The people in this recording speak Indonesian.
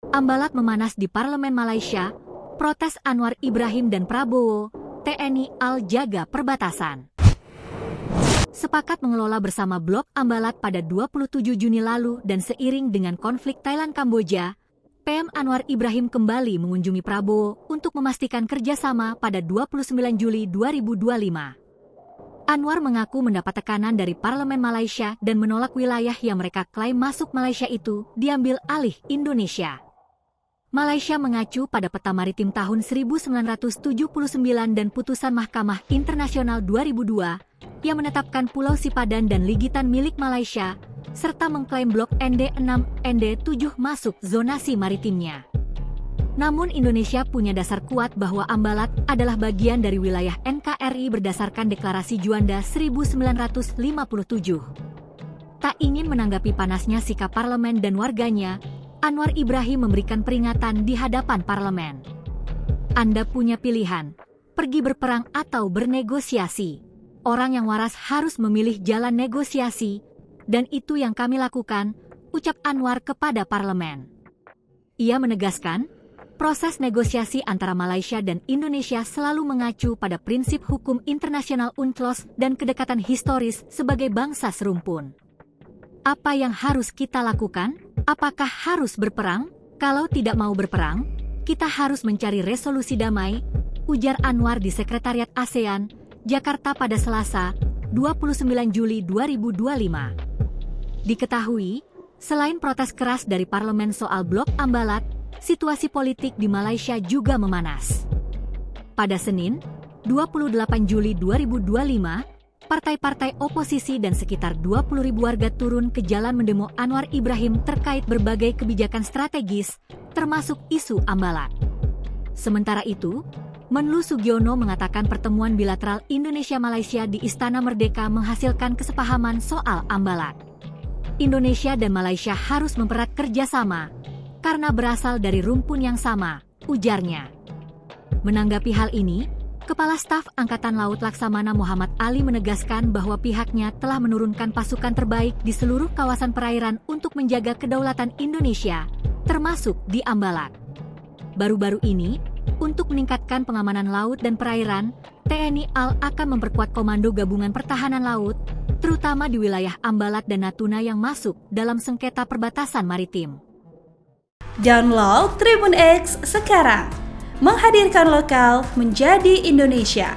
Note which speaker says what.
Speaker 1: Ambalat memanas di Parlemen Malaysia, protes Anwar Ibrahim dan Prabowo, TNI AL jaga perbatasan. Sepakat mengelola bersama Blok Ambalat pada 27 Juni lalu dan seiring dengan konflik Thailand-Kamboja, PM Anwar Ibrahim kembali mengunjungi Prabowo untuk memastikan kerjasama pada 29 Juli 2025. Anwar mengaku mendapat tekanan dari Parlemen Malaysia dan menolak wilayah yang mereka klaim masuk Malaysia itu diambil alih Indonesia. Malaysia mengacu pada Peta Maritim tahun 1979 dan putusan Mahkamah Internasional 2002 yang menetapkan Pulau Sipadan dan Ligitan milik Malaysia, serta mengklaim Blok ND6, ND7 masuk zonasi maritimnya. Namun Indonesia punya dasar kuat bahwa Ambalat adalah bagian dari wilayah NKRI berdasarkan Deklarasi Juanda 1957. Tak ingin menanggapi panasnya sikap parlemen dan warganya, Anwar Ibrahim memberikan peringatan di hadapan parlemen. Anda punya pilihan, pergi berperang atau bernegosiasi. Orang yang waras harus memilih jalan negosiasi, dan itu yang kami lakukan, ucap Anwar kepada parlemen. Ia menegaskan, proses negosiasi antara Malaysia dan Indonesia selalu mengacu pada prinsip hukum internasional UNCLOS dan kedekatan historis sebagai bangsa serumpun. Apa yang harus kita lakukan? Apakah harus berperang? Kalau tidak mau berperang, kita harus mencari resolusi damai, ujar Anwar di Sekretariat ASEAN, Jakarta pada Selasa, 29 Juli 2025. Diketahui, selain protes keras dari parlemen soal Blok Ambalat, situasi politik di Malaysia juga memanas. Pada Senin, 28 Juli 2025, partai-partai oposisi dan sekitar 20.000 warga turun ke jalan mendemo Anwar Ibrahim terkait berbagai kebijakan strategis, termasuk isu Ambalat. Sementara itu, Menlu Sugiono mengatakan pertemuan bilateral Indonesia-Malaysia di Istana Merdeka menghasilkan kesepahaman soal Ambalat. Indonesia dan Malaysia harus mempererat kerjasama, karena berasal dari rumpun yang sama, ujarnya. Menanggapi hal ini, Kepala Staf Angkatan Laut Laksamana Muhammad Ali menegaskan bahwa pihaknya telah menurunkan pasukan terbaik di seluruh kawasan perairan untuk menjaga kedaulatan Indonesia, termasuk di Ambalat. Baru-baru ini, untuk meningkatkan pengamanan laut dan perairan, TNI AL akan memperkuat Komando Gabungan Pertahanan Laut, terutama di wilayah Ambalat dan Natuna yang masuk dalam sengketa perbatasan maritim.
Speaker 2: Download Tribun X sekarang, menghadirkan lokal menjadi Indonesia.